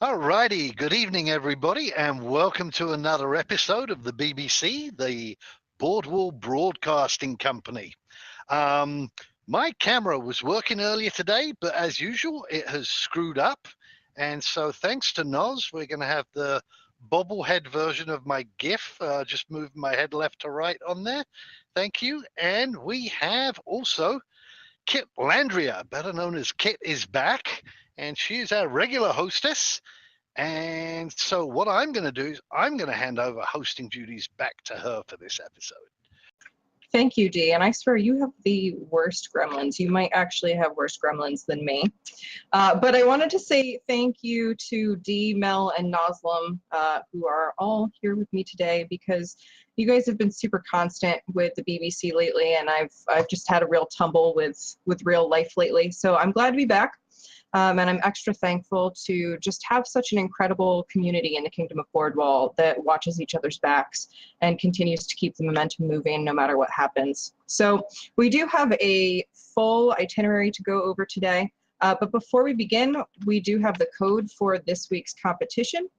Alrighty, good evening, everybody, and welcome to another episode of the BBC, the Boardwall Broadcasting Company. My camera was working earlier today, but as usual, it has screwed up. And so, thanks to Noz, we're going to have the bobblehead version of my GIF, just moving my head left to right on there. Thank you. And we have also Kit Landria, better known as Kit, is back, and she is our regular hostess. And so what I'm going to do is I'm going to hand over hosting duties back to her for this episode. Thank you, Dee. And I swear you have the worst gremlins. You might actually have worse gremlins than me. But I wanted to say thank you to Dee, Mel, and Noslam, who are all here with me today, because you guys have been super constant with the BBC lately, and I've just had a real tumble with real life lately. So I'm glad to be back. And I'm extra thankful to just have such an incredible community in the Kingdom of Boardwall that watches each other's backs and continues to keep the momentum moving no matter what happens. So we do have a full itinerary to go over today. But before we begin, we do have the code for this week's competition.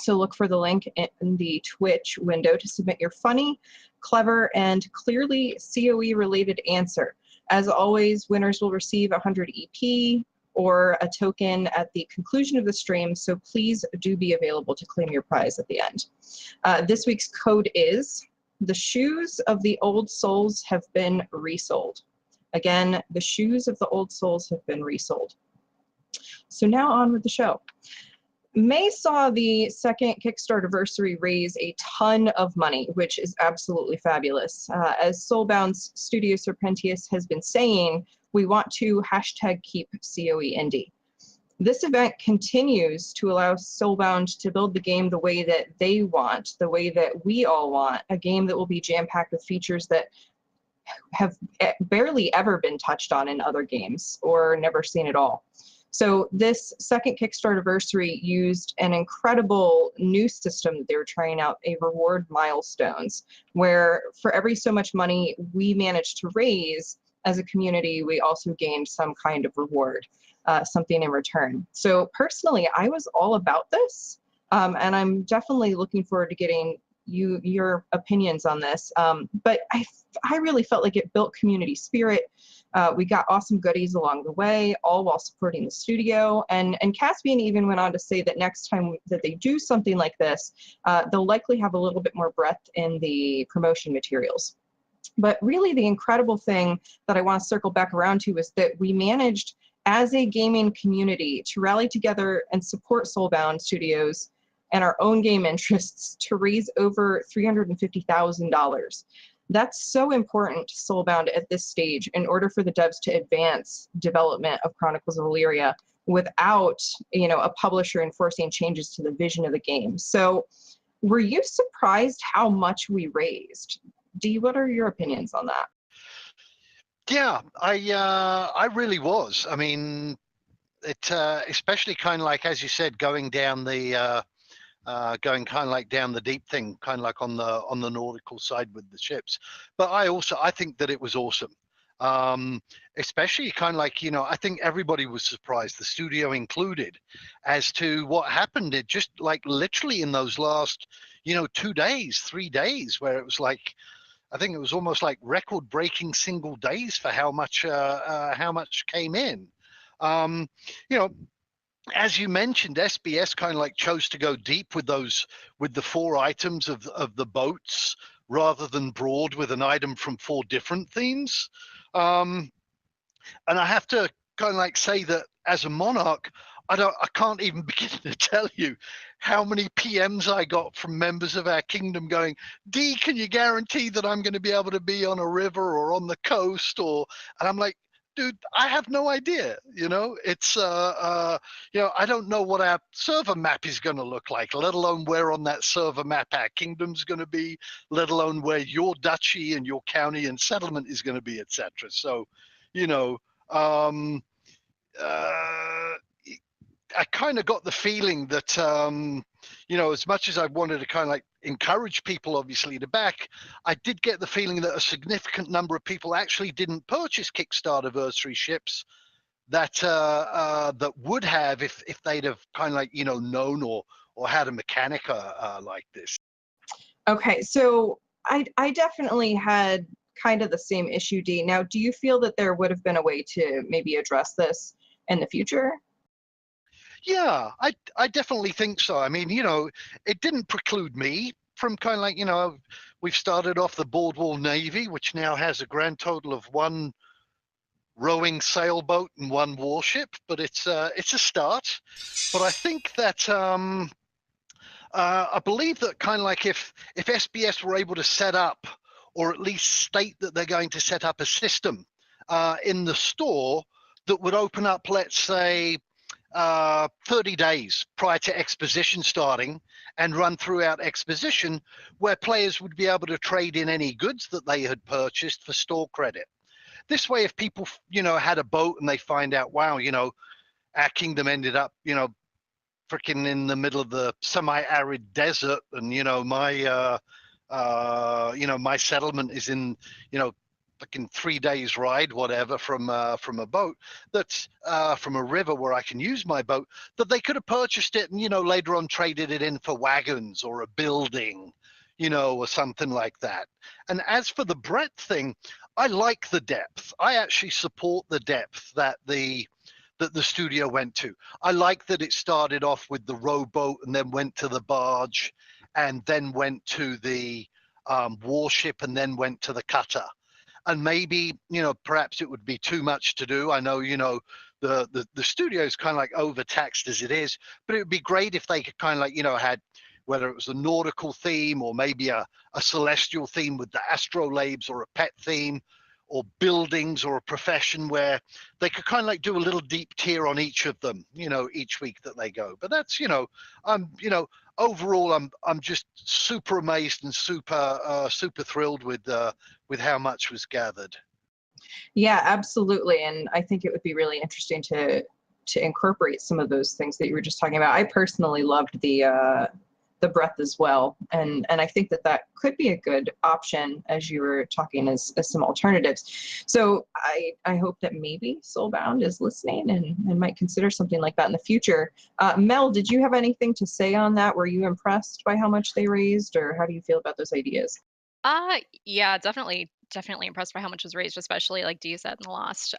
So look for the link in the Twitch window to submit your funny, clever, and clearly COE-related answer. As always, winners will receive 100 EP, or a token at the conclusion of the stream, so please do be available to claim your prize at the end. This week's code is, the shoes of the old souls have been resold. Again, the shoes of the old souls have been resold. So now on with the show. May saw the second Kickstarterversary raise a ton of money, which is absolutely fabulous. As Soulbound's Studio Serpentius has been saying, we want to #keep COE indie. This event continues to allow Soulbound to build the game the way that they want, the way that we all want, a game that will be jam-packed with features that have barely ever been touched on in other games or never seen at all. So this second Kickstarterversary used an incredible new system that they were trying out, a reward milestones, where for every so much money we managed to raise as a community, we also gained some kind of reward, something in return. So personally, I was all about this, and I'm definitely looking forward to getting your opinions on this. But I really felt like it built community spirit. We got awesome goodies along the way, all while supporting the studio. And Caspian even went on to say that next time that they do something like this, they'll likely have a little bit more breadth in the promotion materials. But really the incredible thing that I want to circle back around to is that we managed as a gaming community to rally together and support Soulbound Studios and our own game interests to raise over $350,000. That's so important to Soulbound at this stage in order for the devs to advance development of Chronicles of Illyria without, a publisher enforcing changes to the vision of the game. So were you surprised how much we raised? Dee, what are your opinions on that? Yeah, I really was. I mean, it especially kind of like, as you said, going down the going kind of like down the deep thing, kind of like on the nautical side with the ships. But I think that it was awesome. Especially kind of like, I think everybody was surprised, the studio included, as to what happened. It just like literally in those last, 2 days, 3 days, where it was like, I think it was almost like record-breaking single days for how much came in. As you mentioned, SBS kind of like chose to go deep with the 4 items of the boats rather than broad with an item from 4 different themes. And I have to kind of like say that as a monarch, I can't even begin to tell you how many PMs I got from members of our kingdom going, Dee, can you guarantee that I'm going to be able to be on a river or on the coast? And I'm like, dude, I have no idea. It's I don't know what our server map is going to look like, let alone where on that server map our kingdom's going to be, let alone where your duchy and your county and settlement is going to be, etc. So, I kind of got the feeling that, as much as I wanted to kind of like encourage people, obviously, to back, I did get the feeling that a significant number of people actually didn't purchase Kickstarterversary ships that would have if they'd have kind of like known or had a mechanic like this. Okay, so I definitely had kind of the same issue, Dee. Now, do you feel that there would have been a way to maybe address this in the future? Yeah, I definitely think so. I mean, it didn't preclude me from kind of like, we've started off the Boardwall Navy, which now has a grand total of one rowing sailboat and one warship, but it's a start. But I think that I believe that kind of like if SBS were able to set up, or at least state that they're going to set up a system in the store that would open up, let's say, 30 days prior to exposition starting and run throughout exposition, where players would be able to trade in any goods that they had purchased for store credit. This way, if people, had a boat and they find out, wow, our kingdom ended up, freaking in the middle of the semi-arid desert, and my settlement is in, fucking 3 days ride, whatever, from a boat that's from a river where I can use my boat, that they could have purchased it and later on traded it in for wagons or a building, or something like that. And as for the breadth thing, I like the depth. I actually support the depth that the studio went to. I like that it started off with the rowboat and then went to the barge and then went to the warship and then went to the cutter. And maybe, perhaps it would be too much to do. I know, the studio is kind of like overtaxed as it is, but it would be great if they could kind of like, had, whether it was a nautical theme or maybe a celestial theme with the astrolabes, or a pet theme, or buildings, or a profession, where they could kind of like do a little deep tier on each of them, each week that they go. But that's, overall, I'm just super amazed and super thrilled with how much was gathered. Yeah, absolutely. And I think it would be really interesting to incorporate some of those things that you were just talking about. I personally loved the breadth as well, and I think that that could be a good option, as you were talking, as some alternatives. So I hope that maybe Soulbound is listening and might consider something like that in the future. Mel, did you have anything to say on that? Were you impressed by how much they raised, or how do you feel about those ideas? Yeah, definitely impressed by how much was raised, especially like Dee said in the last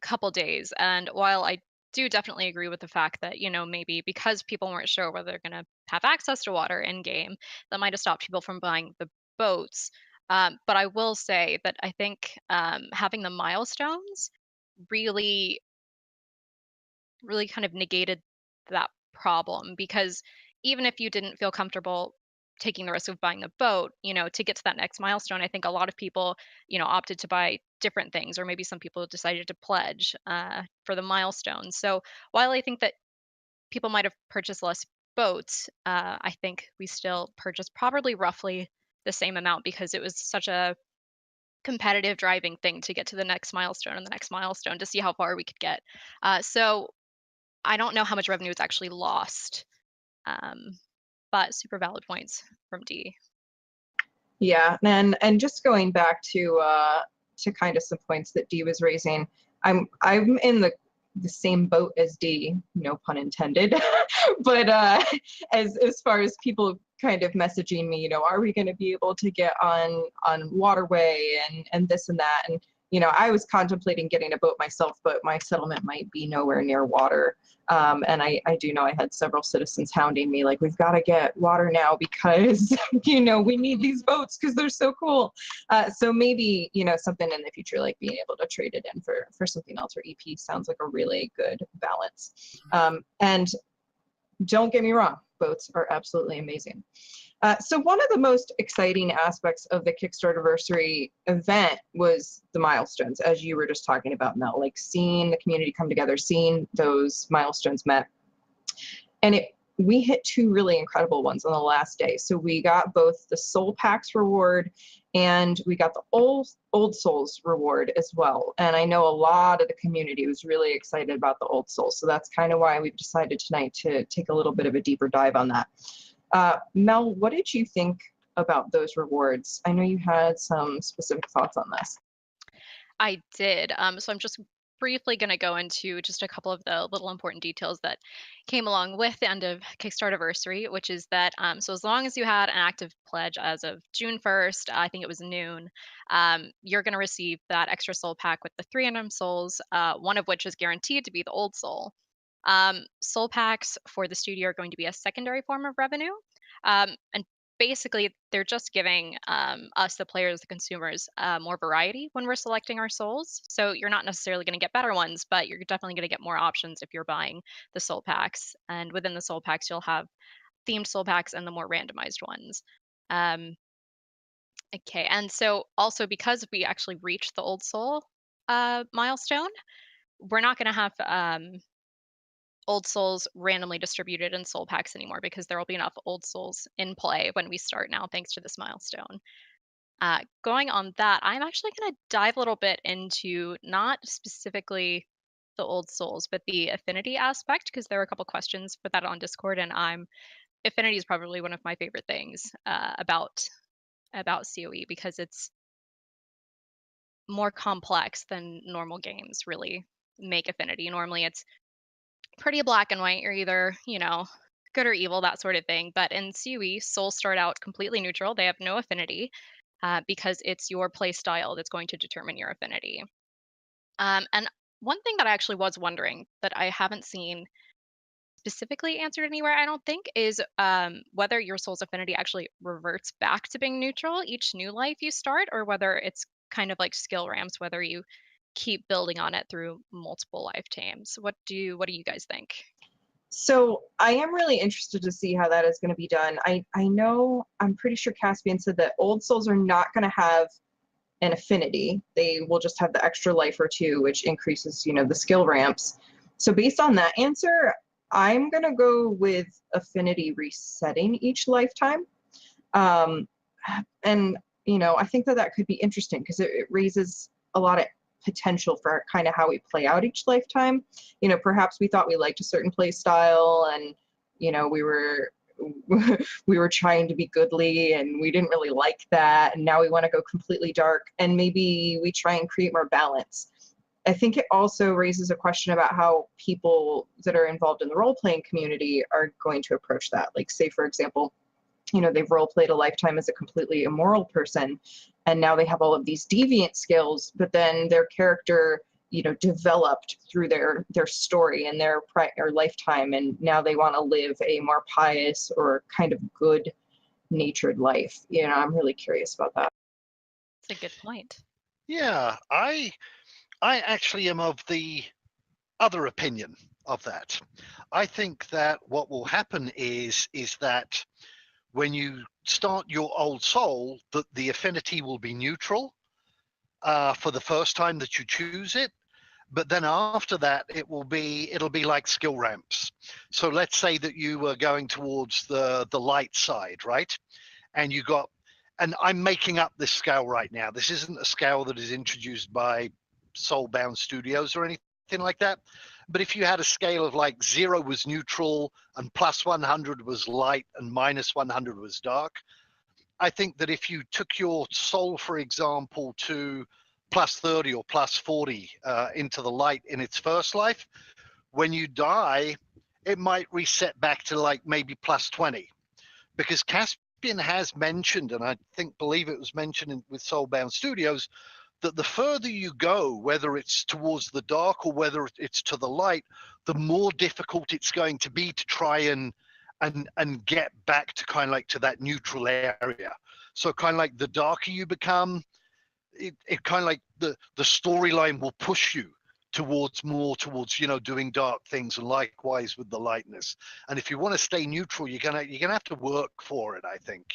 couple days. And while I do definitely agree with the fact that, maybe because people weren't sure whether they're gonna have access to water in game, that might have stopped people from buying the boats. But I will say that I think having the milestones really really kind of negated that problem, because even if you didn't feel comfortable taking the risk of buying the boat, to get to that next milestone, I think a lot of people, opted to buy different things, or maybe some people decided to pledge for the milestones. So while I think that people might have purchased less boats, I think we still purchased probably roughly the same amount, because it was such a competitive driving thing to get to the next milestone and the next milestone to see how far we could get. So I don't know how much revenue is actually lost, um, but super valid points from D. Yeah, and just going back to kind of some points that Dee was raising, I'm in the same boat as Dee, no pun intended. But as far as people kind of messaging me, are we going to be able to get on waterway and this and that, and I was contemplating getting a boat myself, but my settlement might be nowhere near water. And I do know I had several citizens hounding me like, we've got to get water now because, we need these boats because they're so cool. So maybe, something in the future, like being able to trade it in for something else, or EP sounds like a really good balance. And don't get me wrong, boats are absolutely amazing. So one of the most exciting aspects of the Kickstarterversary event was the milestones, as you were just talking about, Mel, like seeing the community come together, seeing those milestones met. And we hit two really incredible ones on the last day. So we got both the Soul Packs reward and we got the Old Souls reward as well. And I know a lot of the community was really excited about the Old Souls. So that's kind of why we've decided tonight to take a little bit of a deeper dive on that. Mel, what did you think about those rewards? I know you had some specific thoughts on this. I did. So I'm just briefly going to go into just a couple of the little important details that came along with the end of Kickstarterversary, which is that so as long as you had an active pledge as of June 1st, I think it was noon, you're going to receive that extra soul pack with the 3 random souls, one of which is guaranteed to be the old soul. Soul packs for the studio are going to be a secondary form of revenue. And basically, they're just giving us, the players, the consumers, more variety when we're selecting our souls. So you're not necessarily going to get better ones, but you're definitely going to get more options if you're buying the soul packs. And within the soul packs, you'll have themed soul packs and the more randomized ones. Um, okay, and so also because we actually reached the old soul milestone, we're not going to have old souls randomly distributed in soul packs anymore because there will be enough old souls in play when we start now, thanks to this milestone. Going on that, I'm actually going to dive a little bit into not specifically the old souls, but the affinity aspect, because there are a couple questions for that on Discord, and affinity is probably one of my favorite things about CoE because it's more complex than normal games really make affinity. Normally, it's pretty black and white. You're either, good or evil, that sort of thing. But in CoE, souls start out completely neutral. They have no affinity because it's your play style that's going to determine your affinity. And one thing that I actually was wondering that I haven't seen specifically answered anywhere, I don't think, is whether your soul's affinity actually reverts back to being neutral each new life you start, or whether it's kind of like skill ramps, whether you keep building on it through multiple lifetimes. What do you guys think? So I am really interested to see how that is going to be done. I know, I'm pretty sure Caspian said that old souls are not going to have an affinity. They will just have the extra life or two, which increases, the skill ramps. So based on that answer, I'm going to go with affinity resetting each lifetime. And, I think that could be interesting because it raises a lot of potential for kind of how we play out each lifetime. Perhaps we thought we liked a certain play style and, we were we were trying to be goodly and we didn't really like that, and now we want to go completely dark, and maybe we try and create more balance. I think it also raises a question about how people that are involved in the role-playing community are going to approach that. Like, say, for example, they've role-played a lifetime as a completely immoral person, and now they have all of these deviant skills, but then their character developed through their story and their prior lifetime, and now they want to live a more pious or kind of good natured life. I'm really curious about that. It's a good point. Yeah, I actually am of the other opinion of that. I think that what will happen is that when you start your old soul, that the affinity will be neutral for the first time that you choose it. But then after that, it'll be like skill ramps. So let's say that you were going towards the light side, right? And and I'm making up this scale right now. This isn't a scale that is introduced by Soulbound Studios or anything like that. But if you had a scale of like 0 was neutral and plus 100 was light and minus 100 was dark, I think that if you took your soul, for example, to plus 30 or plus 40 into the light in its first life, when you die, it might reset back to like maybe plus 20. Because Caspian has mentioned, and I believe it was mentioned with Soulbound Studios, that the further you go, whether it's towards the dark or whether it's to the light, the more difficult it's going to be to try and get back to kind of like to that neutral area. So kind of like the darker you become, it kind of like the storyline will push you towards doing dark things, and likewise with the lightness. And if you want to stay neutral, you're gonna have to work for it, I think,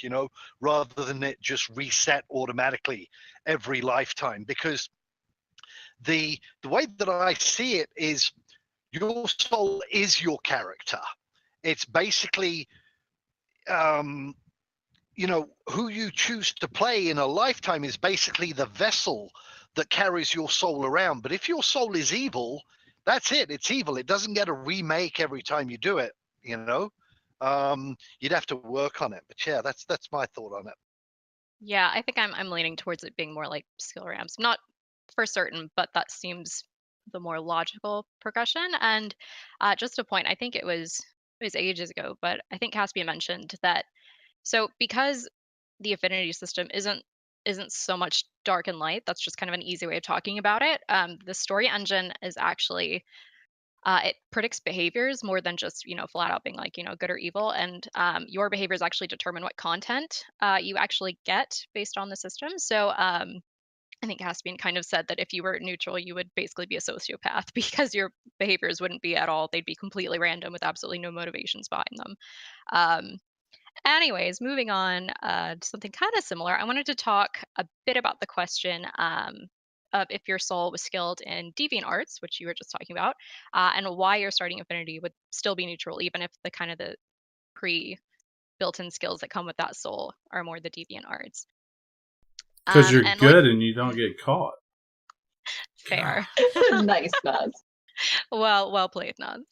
rather than it just reset automatically every lifetime. Because the way that I see it is your soul is your character. It's basically who you choose to play in a lifetime is basically the vessel that carries your soul around. But if your soul is evil, that's it. It's evil. It doesn't get a remake every time you do it. You'd have to work on it. But yeah, that's my thought on it. Yeah, I think I'm leaning towards it being more like skill ramps. Not for certain, but that seems the more logical progression. And just a point, I think it was ages ago, but I think Caspian mentioned that. So because the affinity system isn't so much dark and light, that's just kind of an easy way of talking about it. The story engine is actually it predicts behaviors more than just flat out being like good or evil, and your behaviors actually determine what content you actually get based on the system. So I think Caspian kind of said that if you were neutral, you would basically be a sociopath because your behaviors wouldn't be at all. They'd be completely random with absolutely no motivations behind them. Um, Anyways, moving on to something kind of similar, I wanted to talk a bit about the question of if your soul was skilled in deviant arts, which you were just talking about, and why your starting affinity would still be neutral, even if the kind of the pre built-in skills that come with that soul are more the deviant arts. Because you're And like good and you don't get caught. fair. Nice, Naz. Well played, Naz.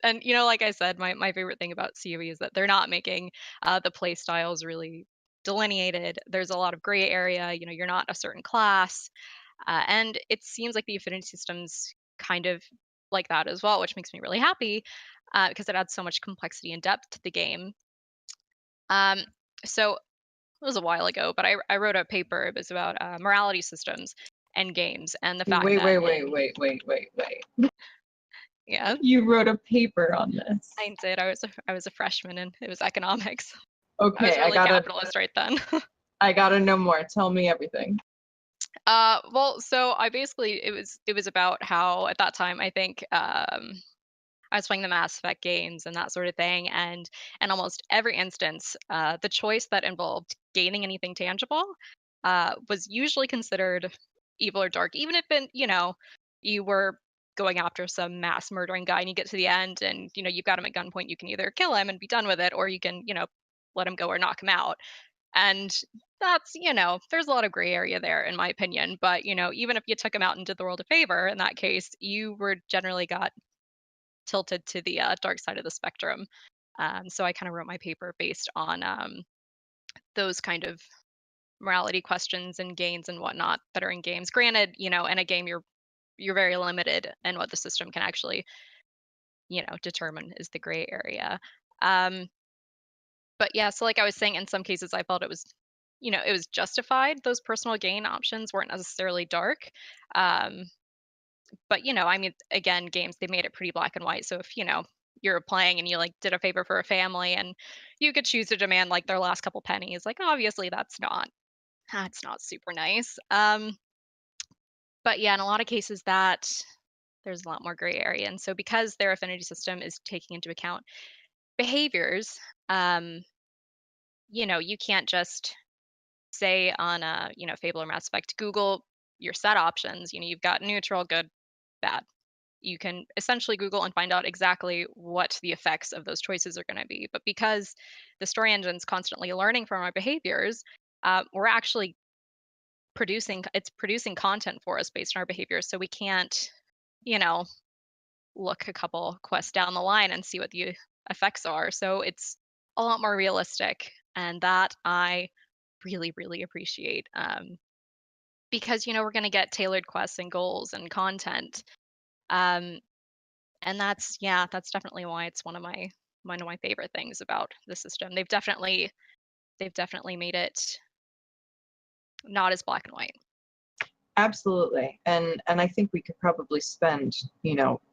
And like I said, my favorite thing about COE is that they're not making the play styles really delineated. There's a lot of gray area. You're not a certain class, and it seems like the affinity system's kind of like that as well, which makes me really happy because it adds so much complexity and depth to the game. Um, so it was a while ago, but I wrote a paper. It was about morality systems and games, and the fact Wait, that wait. yeah. You wrote a paper on this. I did. I was a freshman and it was economics. I was Okay, really capitalist right then. I gotta know more. Tell me everything. Well, so I basically it was about how at that time I think I was playing the Mass Effect games and that sort of thing, and in almost every instance, the choice that involved gaining anything tangible was usually considered evil or dark, even if you were going after some mass murdering guy and you get to the end and you've got him at gunpoint. You can either kill him and be done with it, or you can let him go or knock him out. And that's there's a lot of gray area there in my opinion, but even if you took him out and did the world a favor, in that case you were generally got tilted to the dark side of the spectrum. So I kind of wrote my paper based on those kind of morality questions and gains and whatnot that are in games. Granted, in a game you're very limited in what the system can actually determine is the gray area. But yeah, so like I was saying, in some cases I felt it was justified. Those personal gain options weren't necessarily dark. Um, but I mean, again, games, they made it pretty black and white. So if you're playing and you like did a favor for a family and you could choose to demand like their last couple pennies, like obviously that's not super nice. But yeah, in a lot of cases that there's a lot more gray area, and so because their affinity system is taking into account behaviors, um you can't just say on a Fable or Mass Effect, Google your set options. You've got neutral, good, bad. You can essentially Google and find out exactly what the effects of those choices are going to be. But because the story engine's constantly learning from our behaviors, we're actually producing content for us based on our behaviors. So we can't, you know, look a couple quests down the line and see what the effects are. So it's a lot more realistic, and that I really, really appreciate. Because we're going to get tailored quests and goals and content. Um, and that's definitely why it's one of my favorite things about the system. They've definitely made it not as black and white. Absolutely. And I think we could probably spend,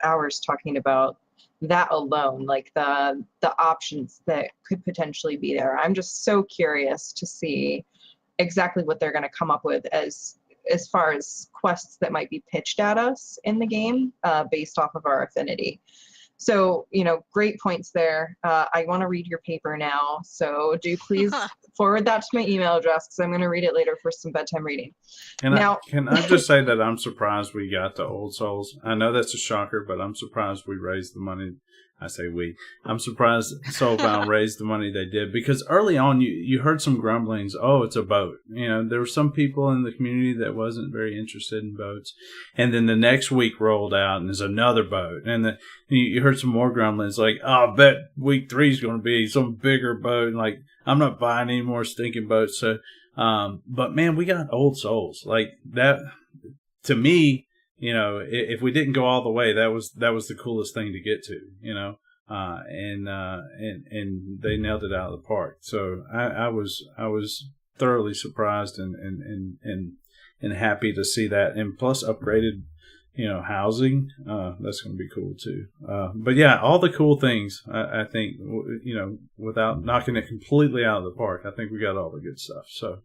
hours talking about that alone, like the options that could potentially be there. I'm just so curious to see exactly what they're going to come up with as far as quests that might be pitched at us in the game based off of our affinity. So, great points there. I want to read your paper now. So do please forward that to my email address because I'm going to read it later for some bedtime reading. And can I just say that I'm surprised we got the Old Souls. I know that's a shocker, but I'm surprised we raised the money. I say we. I'm surprised Soulbound raised the money they did, because early on you heard some grumblings. Oh, it's a boat. There were some people in the community that wasn't very interested in boats. And then the next week rolled out and there's another boat. And you heard some more grumblings like, oh, I bet week 3 is going to be some bigger boat. And like, I'm not buying any more stinking boats. So, but man, we got Old Souls like that. To me, if we didn't go all the way, that was the coolest thing to get to, and they nailed it out of the park. So I was thoroughly surprised and happy to see that, and plus upgraded, housing. That's going to be cool too. But yeah, all the cool things. I think, without knocking it completely out of the park, I think we got all the good stuff. So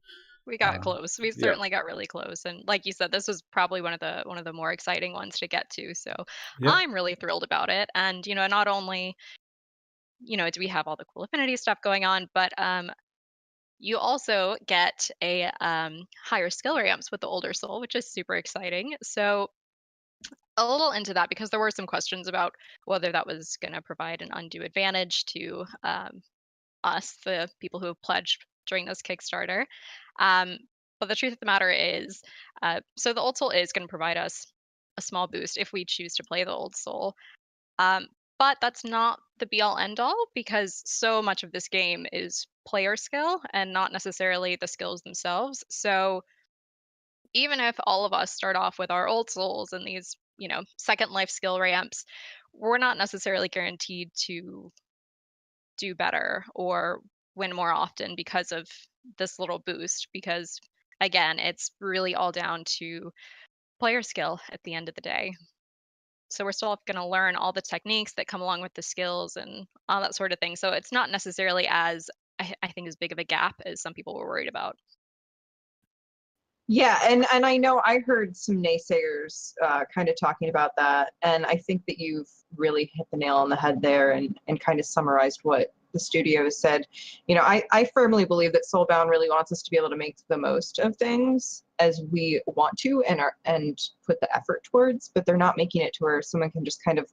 we got close. We yeah. certainly got really close, and like you said, this was probably one of the more exciting ones to get to. So Yep. I'm really thrilled about it. And not only do we have all the cool affinity stuff going on, but you also get a higher skill ramps with the older soul, which is super exciting. So a little into that, because there were some questions about whether that was going to provide an undue advantage to us, the people who have pledged during this Kickstarter. But the truth of the matter is, so the Old Soul is going to provide us a small boost if we choose to play the Old Soul. But that's not the be all end all, because so much of this game is player skill and not necessarily the skills themselves. So even if all of us start off with our Old Souls and these, second life skill ramps, we're not necessarily guaranteed to do better or win more often because of this little boost, because again, it's really all down to player skill at the end of the day. So we're still going to learn all the techniques that come along with the skills and all that sort of thing. So it's not necessarily I think as big of a gap as some people were worried about. Yeah, and I know I heard some naysayers kind of talking about that, and I think that you've really hit the nail on the head there and kind of summarized what the studio has said. I firmly believe that Soulbound really wants us to be able to make the most of things as we want to and put the effort towards, but they're not making it to where someone can just kind of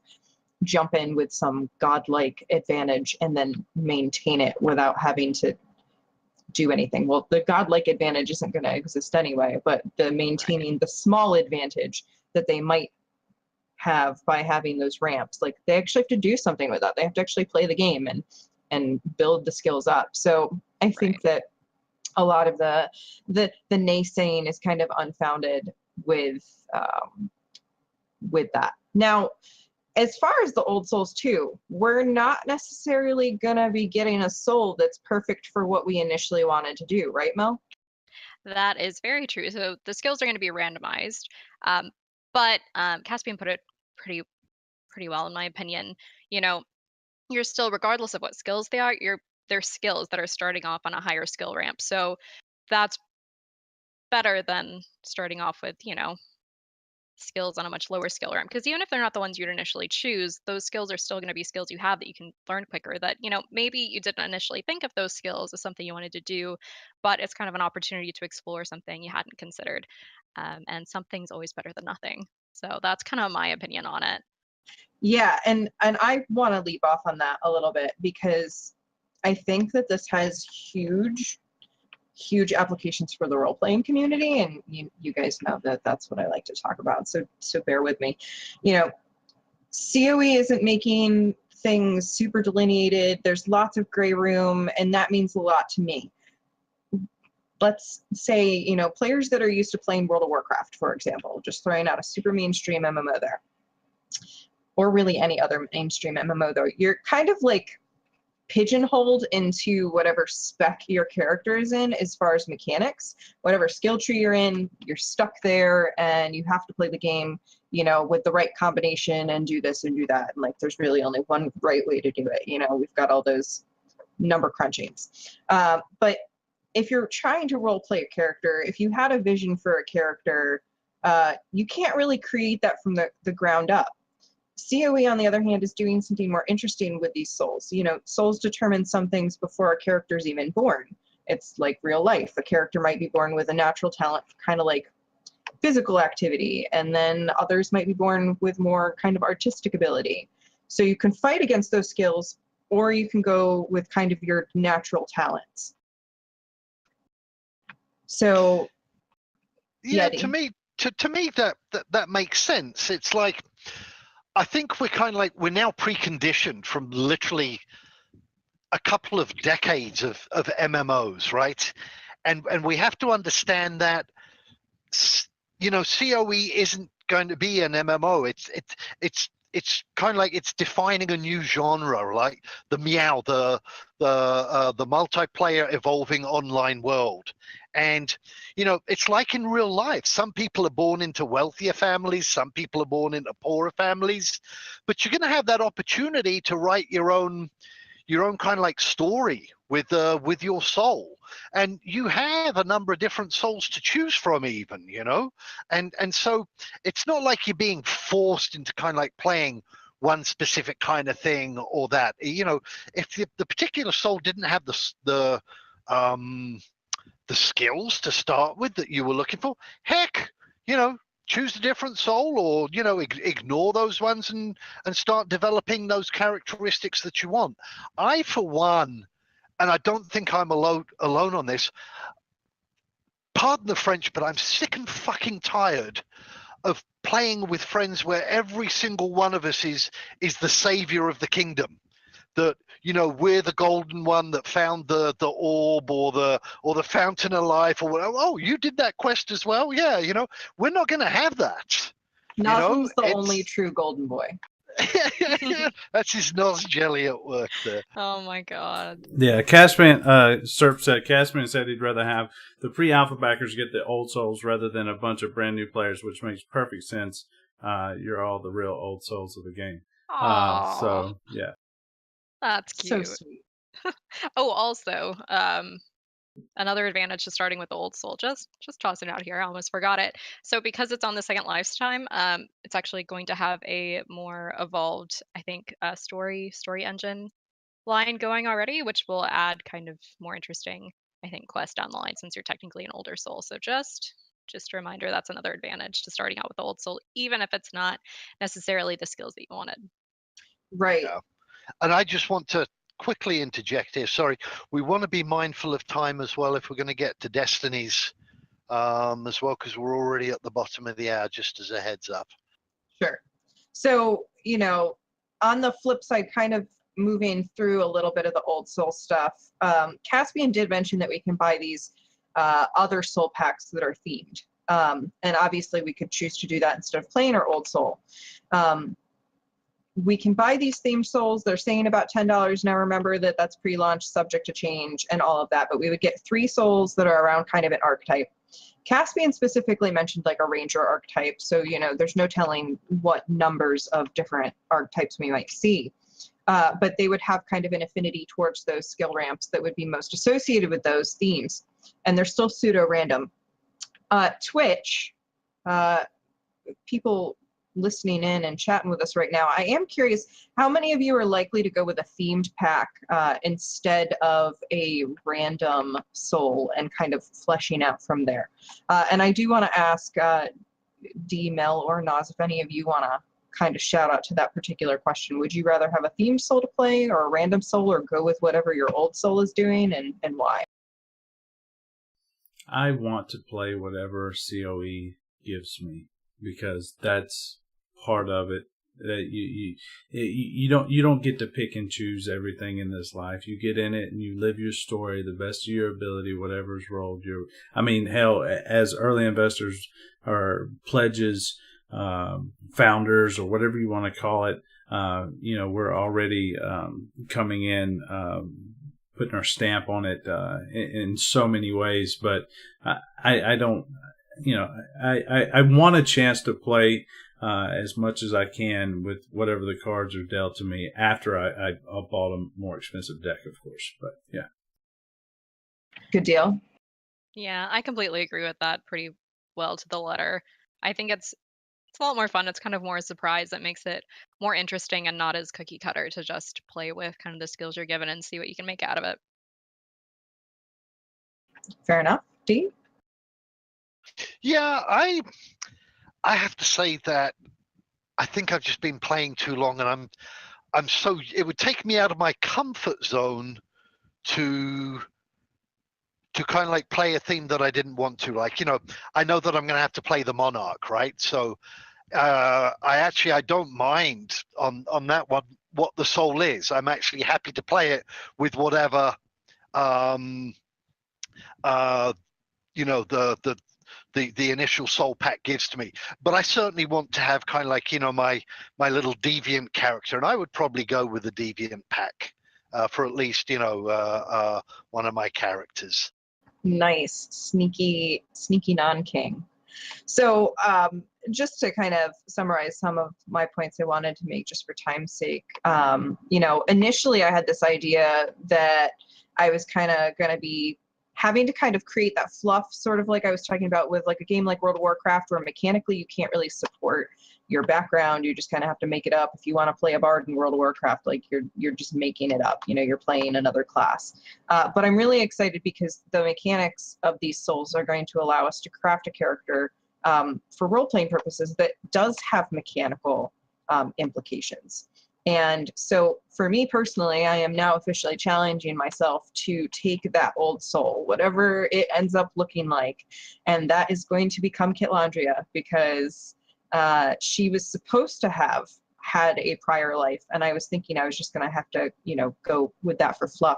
jump in with some godlike advantage and then maintain it without having to do anything. Well, the godlike advantage isn't going to exist anyway, but the maintaining the small advantage that they might have by having those ramps, like they actually have to do something with that. They have to actually play the game and build the skills up. So I think that a lot of the naysaying is kind of unfounded with that. Now, as far as the Old Souls too, we're not necessarily going to be getting a soul that's perfect for what we initially wanted to do, right, Mel? That is very true. So the skills are going to be randomized, but Caspian put it pretty well, in my opinion. You're still, regardless of what skills they are, they're skills that are starting off on a higher skill ramp. So that's better than starting off with, skills on a much lower skill ramp, because even if they're not the ones you'd initially choose, those skills are still going to be skills you have that you can learn quicker, that maybe you didn't initially think of those skills as something you wanted to do, but it's kind of an opportunity to explore something you hadn't considered, and something's always better than nothing. So that's kind of my opinion on it. Yeah, and I want to leap off on that a little bit, because I think that this has huge applications for the role-playing community, and you guys know that that's what I like to talk about, so bear with me. COE isn't making things super delineated. There's lots of gray room, and that means a lot to me. Let's say, players that are used to playing World of Warcraft, for example, just throwing out a super mainstream MMO there, or really any other mainstream MMO though, you're kind of like pigeonholed into whatever spec your character is in as far as mechanics. Whatever skill tree you're in, you're stuck there, and you have to play the game, with the right combination and do this and do that. And like, there's really only one right way to do it. We've got all those number crunchings. But if you're trying to role play a character, if you had a vision for a character, you can't really create that from the ground up. COE, on the other hand, is doing something more interesting with these souls. Souls determine some things before a character's even born. It's like real life. A character might be born with a natural talent, kind of like physical activity, and then others might be born with more kind of artistic ability. So you can fight against those skills, or you can go with kind of your natural talents. So, yeah, to me that makes sense. It's like, I think we're now preconditioned from literally a couple of decades of MMOs, right? And we have to understand that, COE isn't going to be an MMO. It's kind of like it's defining a new genre, like the Meow, the multiplayer evolving online world. And it's like in real life. Some people are born into wealthier families, some people are born into poorer families, but you're going to have that opportunity to write your own kind of like story with your soul, and you have a number of different souls to choose from, even, and so it's not like you're being forced into kind of like playing one specific kind of thing or that. If the particular soul didn't have the skills to start with that you were looking for, heck, choose a different soul, or ignore those ones and start developing those characteristics that you want. I, for one, and I don't think I'm alone on this, pardon the French, but I'm sick and fucking tired of playing with friends where every single one of us is the savior of the kingdom. That we're the golden one that found the orb or the fountain of life or whatever. Oh, you did that quest as well? Yeah, we're not going to have that. Nozzle's the only true golden boy. That's his Noz jelly at work there. Oh my god. Yeah, Castman, Serp said, Castman said he'd rather have the pre-alpha backers get the old souls rather than a bunch of brand new players, which makes perfect sense. You're all the real old souls of the game. Aww. So, yeah. That's cute. So sweet. Oh, also, another advantage to starting with the old soul. Just tossing it out here. I almost forgot it. So because it's on the second lifetime, it's actually going to have a more evolved, I think, story engine line going already, which will add kind of more interesting, I think, quest down the line since you're technically an older soul. So just a reminder, that's another advantage to starting out with the old soul, even if it's not necessarily the skills that you wanted. Right. Yeah. And I just want to quickly interject here. Sorry, we want to be mindful of time as well if we're going to get to Destinies as well, because we're already at the bottom of the hour, just as a heads up. Sure. So, on the flip side, kind of moving through a little bit of the old soul stuff, Caspian did mention that we can buy these other soul packs that are themed. And obviously we could choose to do that instead of playing our old soul. We can buy these themed souls. They're saying about $10. Now remember that that's pre-launch, subject to change and all of that, but we would get 3 souls that are around kind of an archetype. Caspian specifically mentioned like a ranger archetype, so there's no telling what numbers of different archetypes we might see. But they would have kind of an affinity towards those skill ramps that would be most associated with those themes, and they're still pseudo-random. Twitch, people listening in and chatting with us right now, I am curious how many of you are likely to go with a themed pack instead of a random soul and kind of fleshing out from there. And I do want to ask D, Mel, or Naz, if any of you want to kind of shout out to that particular question. Would you rather have a themed soul to play or a random soul, or go with whatever your old soul is doing, and why? I want to play whatever COE gives me, because that's part of it. That you don't get to pick and choose everything in this life. You get in it and you live your story the best of your ability, whatever's rolled. Hell, as early investors or pledges, founders, or whatever you want to call it, we're already coming in, putting our stamp on it in so many ways. But I don't, I want a chance to play as much as I can with whatever the cards are dealt to me after I bought a more expensive deck, of course. But yeah. Good deal. Yeah, I completely agree with that pretty well to the letter. I think it's a lot more fun. It's kind of more a surprise that makes it more interesting and not as cookie cutter to just play with kind of the skills you're given and see what you can make out of it. Fair enough. D? Yeah, I have to say that I think I've just been playing too long, and it would take me out of my comfort zone to kind of like play a theme that I didn't want to. Like, I know that I'm going to have to play the Monarch, right? So I don't mind on that one what the soul is. I'm actually happy to play it with whatever the the initial soul pack gives to me. But I certainly want to have kind of like, you know, my little deviant character, and I would probably go with the deviant pack for at least, you know, one of my characters. Nice, sneaky non-king. So just to kind of summarize some of my points I wanted to make just for time's sake, you know, initially I had this idea that I was kind of going to be having to kind of create that fluff, sort of like I was talking about with like a game like World of Warcraft, where mechanically you can't really support your background. You just kind of have to make it up. If you want to play a bard in World of Warcraft, like you're just making it up. You know, you're playing another class. But I'm really excited because the mechanics of these souls are going to allow us to craft a character for role-playing purposes that does have mechanical implications. And so for me personally, I am now officially challenging myself to take that old soul, whatever it ends up looking like, and that is going to become Kitlandria, because she was supposed to have had a prior life, and I was thinking I was just going to have to, you know, go with that for fluff.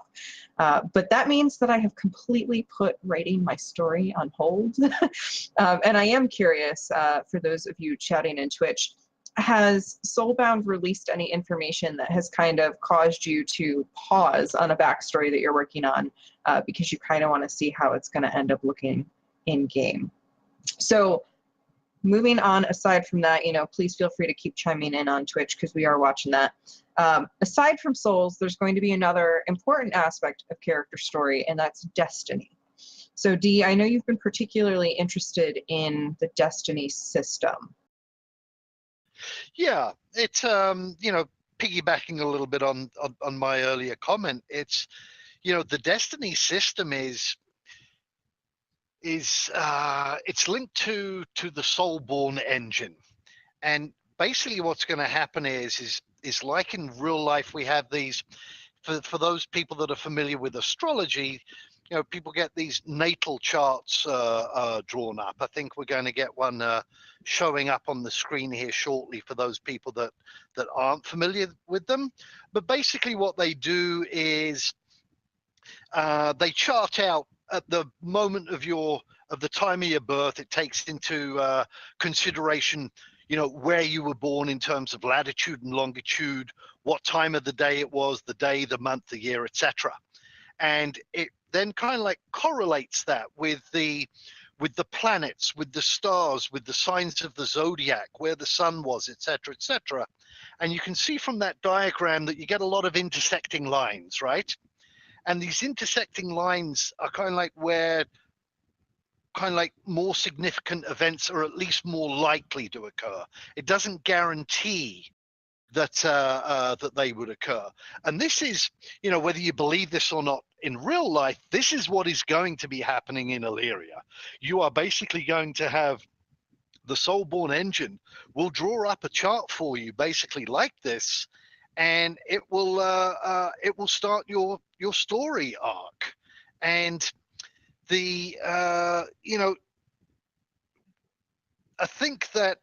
But that means that I have completely put writing my story on hold. And I am curious, for those of you chatting in Twitch, has Soulbound released any information that has kind of caused you to pause on a backstory that you're working on because you kind of want to see how it's going to end up looking in game? So moving on, aside from that, you know, please feel free to keep chiming in on Twitch because we are watching that. Aside from souls, there's going to be another important aspect of character story, and that's destiny. So Dee, I know you've been particularly interested in the destiny system. Yeah, it's you know, piggybacking a little bit on my earlier comment. It's, you know, the destiny system is it's linked to the Soulborn engine, and basically what's going to happen is like in real life we have these, for those people that are familiar with astrology, you know, people get these natal charts drawn up. I think we're going to get one showing up on the screen here shortly for those people that aren't familiar with them. But basically what they do is they chart out at the moment of the time of your birth. It takes into consideration, you know, where you were born in terms of latitude and longitude, what time of the day it was, the day, the month, the year, etc. And it then kind of like correlates that with the planets, with the stars, with the signs of the zodiac, where the sun was, etc., etc. And you can see from that diagram that you get a lot of intersecting lines, right? And these intersecting lines are kind of like where kind of like more significant events are at least more likely to occur. It doesn't guarantee that that they would occur. And this is, you know, whether you believe this or not, in real life, this is what is going to be happening in Illyria. You are basically going to have the Soulborn engine will draw up a chart for you, basically like this, and it will start your story arc. And the you know, I think that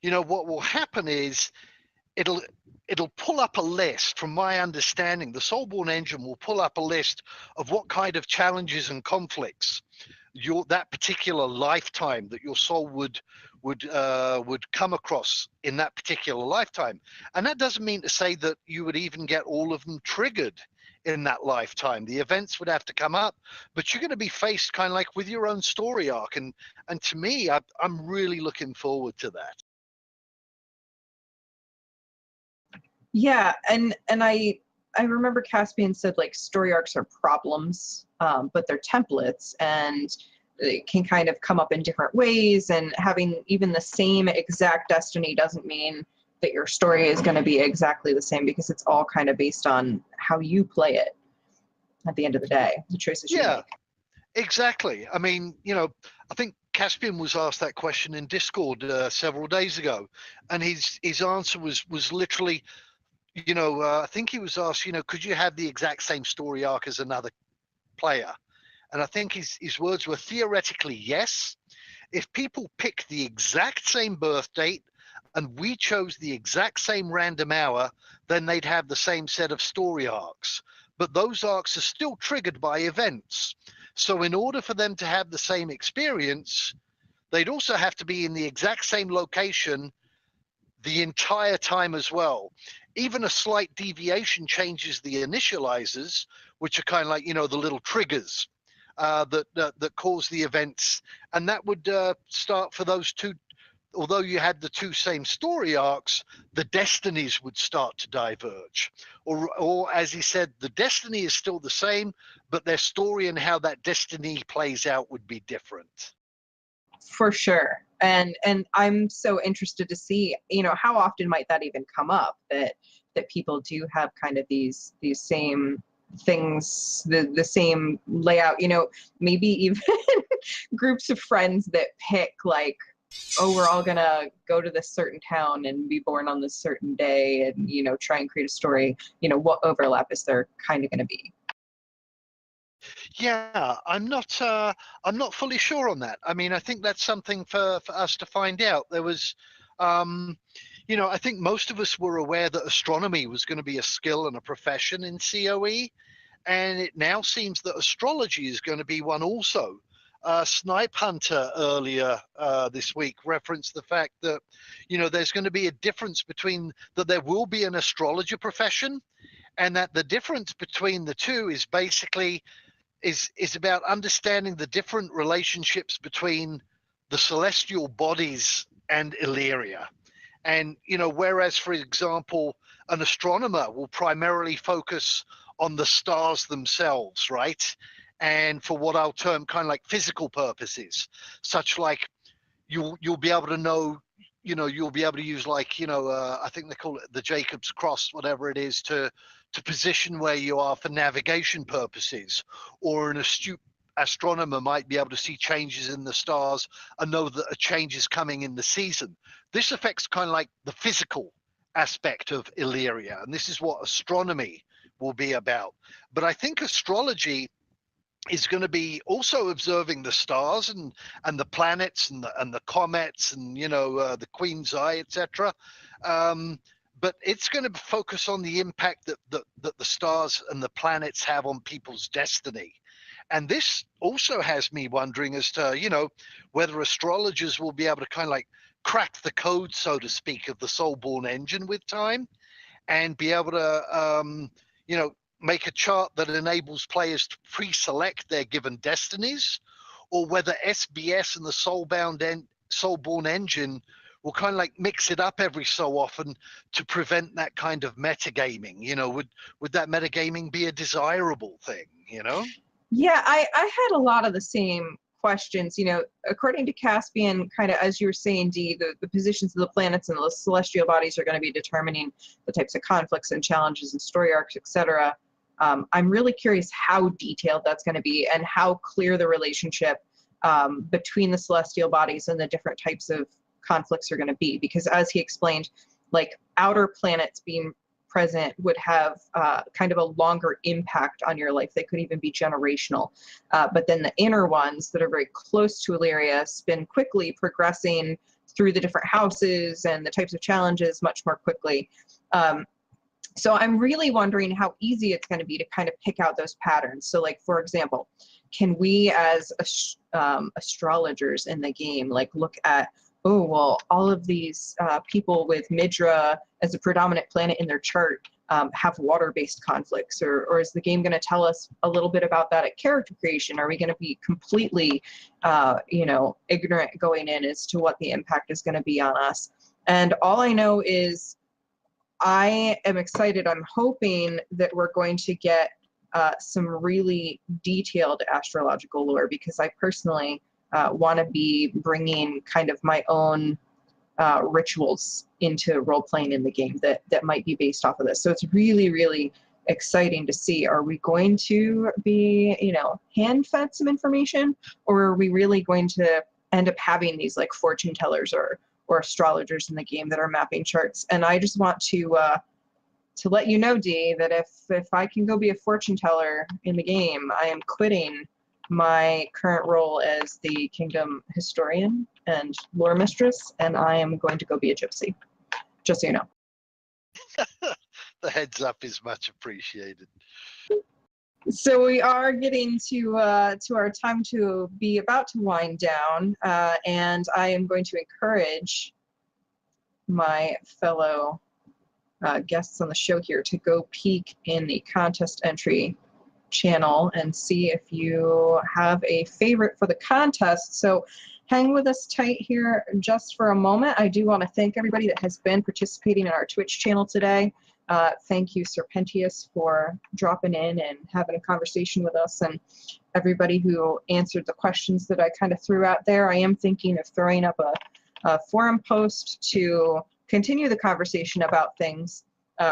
you know, what will happen is it'll pull up a list. From my understanding, the Soulborn engine will pull up a list of what kind of challenges and conflicts that particular lifetime that your soul would come across in that particular lifetime. And that doesn't mean to say that you would even get all of them triggered in that lifetime. The events would have to come up, but you're going to be faced kind of like with your own story arc. And to me, I'm really looking forward to that. Yeah, and I remember Caspian said like story arcs are problems, but they're templates, and it can kind of come up in different ways. And having even the same exact destiny doesn't mean that your story is going to be exactly the same, because it's all kind of based on how you play it. At the end of the day, the choices you make. Exactly. I mean, you know, I think Caspian was asked that question in Discord several days ago, and his answer was literally, you know, I think he was asked, you know, could you have the exact same story arc as another player? And I think his words were theoretically yes. If people pick the exact same birth date and we chose the exact same random hour, then they'd have the same set of story arcs. But those arcs are still triggered by events. So in order for them to have the same experience, they'd also have to be in the exact same location the entire time as well. Even a slight deviation changes the initializers, which are kind of like, the little triggers that cause the events. And that would start for those two. Although you had the two same story arcs, the destinies would start to diverge. Or as he said, the destiny is still the same, but their story and how that destiny plays out would be different. For sure. And I'm so interested to see, how often might that even come up, that people do have kind of these same things, the same layout, maybe even groups of friends that pick like, oh, we're all gonna go to this certain town and be born on this certain day and, try and create a story. What overlap is there kind of gonna be? Yeah, I'm not fully sure on that. I mean, I think that's something for us to find out. There was, I think most of us were aware that astronomy was going to be a skill and a profession in COE, and it now seems that astrology is going to be one also. Snipe Hunter earlier this week referenced the fact that, there's going to be a difference between that there will be an astrologer profession, and that the difference between the two is basically is about understanding the different relationships between the celestial bodies and Illyria. And, whereas, for example, an astronomer will primarily focus on the stars themselves, right? And for what I'll term kind of like physical purposes, such like you'll be able to know, you'll be able to use like, I think they call it the Jacob's cross, whatever it is, to position where you are for navigation purposes. Or an astute astronomer might be able to see changes in the stars and know that a change is coming in the season. This affects kind of like the physical aspect of Illyria, and this is what astronomy will be about. But I think astrology is going to be also observing the stars and the planets and the comets and the Queen's Eye, etc. But it's going to focus on the impact that the stars and the planets have on people's destiny. And this also has me wondering as to whether astrologers will be able to kind of like crack the code, so to speak, of the Soulborn engine with time, and be able to make a chart that enables players to pre-select their given destinies, or whether SBS and the Soulborn engine will kind of like mix it up every so often to prevent that kind of metagaming. Would that metagaming be a desirable thing? Yeah, I had a lot of the same questions. According to Caspian, kind of as you were saying, Dee, the positions of the planets and the celestial bodies are going to be determining the types of conflicts and challenges and story arcs, etc. I'm really curious how detailed that's going to be and how clear the relationship between the celestial bodies and the different types of conflicts are going to be. Because as he explained, like outer planets being present would have kind of a longer impact on your life. They could even be generational. But then the inner ones that are very close to Illyria spin quickly, progressing through the different houses and the types of challenges much more quickly. So I'm really wondering how easy it's going to be to kind of pick out those patterns. So like, for example, can we as astrologers in the game, like look at, oh, well, all of these people with Midra as a predominant planet in their chart have water-based conflicts, or is the game going to tell us a little bit about that at character creation? Are we going to be completely, ignorant going in as to what the impact is going to be on us? And all I know is I am excited. I'm hoping that we're going to get some really detailed astrological lore, because I personally want to be bringing kind of my own rituals into role-playing in the game that might be based off of this. So it's really, really exciting to see. Are we going to be, hand-fed some information, or are we really going to end up having these like fortune tellers or astrologers in the game that are mapping charts? And I just want to let you know, Dee, that if I can go be a fortune teller in the game, I am quitting my current role as the kingdom historian and lore mistress, and I am going to go be a gypsy, just so you know. The heads up is much appreciated. So we are getting to our time to be about to wind down, and I am going to encourage my fellow guests on the show here to go peek in the contest entry channel and see if you have a favorite for the contest. So hang with us tight here just for a moment. I do want to thank everybody that has been participating in our Twitch channel today. Thank you, Serpentius, for dropping in and having a conversation with us, and everybody who answered the questions that I kind of threw out there. I am thinking of throwing up a forum post to continue the conversation about things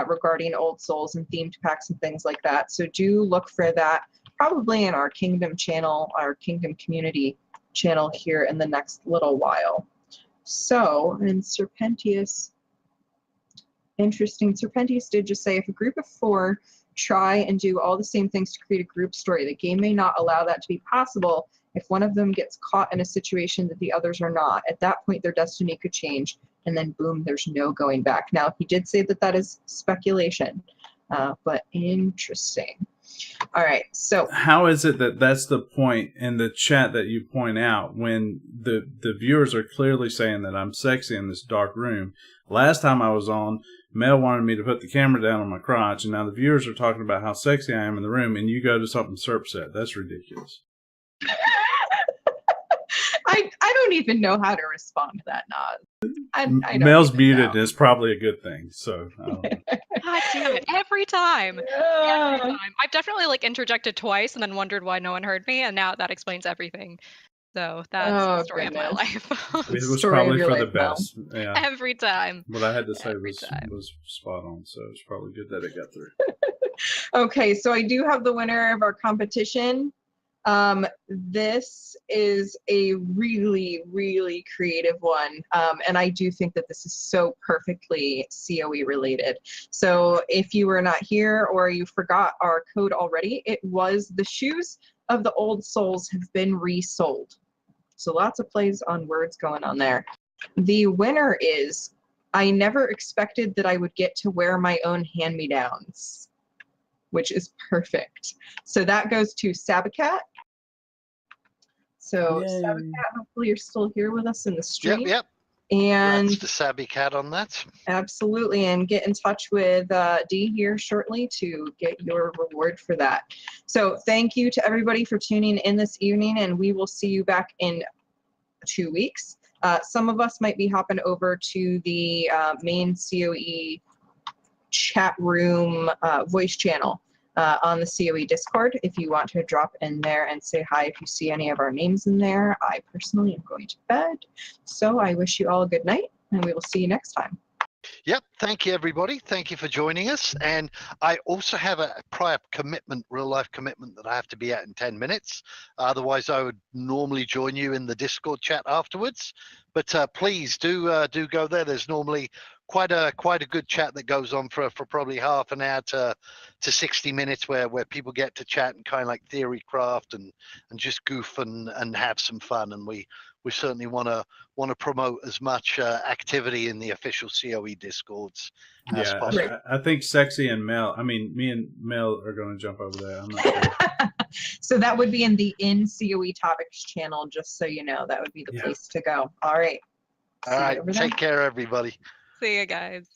regarding Old Souls and themed packs and things like that. So do look for that probably in our Kingdom channel, our Kingdom community channel here in the next little while. So, and Serpentius, interesting. Serpentius did just say, if a group of 4 try and do all the same things to create a group story, the game may not allow that to be possible if one of them gets caught in a situation that the others are not. At that point, their destiny could change, and then boom, there's no going back. Now, he did say that that is speculation, but interesting. All right, so how is it that that's the point in the chat that you point out when the viewers are clearly saying that I'm sexy in this dark room? Last time I was on, Mel wanted me to put the camera down on my crotch, and now the viewers are talking about how sexy I am in the room, and you go to something Serp said. That's ridiculous. I don't even know how to respond to that, Nas. I don't Mel's even muted know. is probably a good thing. So I don't know. God damn it! Every time. Yeah. Every time. I've definitely like interjected twice and then wondered why no one heard me, and now that explains everything. So that's the story of my goodness. life. It was Story of probably your for the life, Mel. best. Yeah. Every time. What I had to say Every time. was spot on, so it's probably good that it got through. Okay, so I do have the winner of our competition. This is a really, really creative one, and I do think that this is so perfectly COE related. So if you were not here or you forgot our code already, it was the shoes of the Old Souls have been resold. So lots of plays on words going on there. The winner is, I never expected that I would get to wear my own hand-me-downs, which is perfect. So that goes to Sabacat. So Yay. Sabacat, hopefully you're still here with us in the stream. Yep. And That's the Sabby Cat on that. absolutely, and get in touch with Dee here shortly to get your reward for that. So thank you to everybody for tuning in this evening, and we will see you back in 2 weeks. Some of us might be hopping over to the main COE chat room voice channel on the COE Discord. If you want to drop in there and say hi if you see any of our names in there. I personally am going to bed. So I wish you all a good night, and we will see you next time. Yep. Thank you, everybody. Thank you for joining us. And I also have a prior commitment, real life commitment that I have to be at in 10 minutes. Otherwise, I would normally join you in the Discord chat afterwards. But please do go there. There's normally quite a good chat that goes on for probably half an hour to 60 minutes where people get to chat and kind of like theory craft and just goof and have some fun. And we certainly want to promote as much activity in the official COE Discords as possible. I think Sexy and Mel, me and Mel are going to jump over there. I'm not sure. So that would be in the COE Topics channel, just so you know. That would be the place to go. All right. All right. Take care, everybody. See you guys.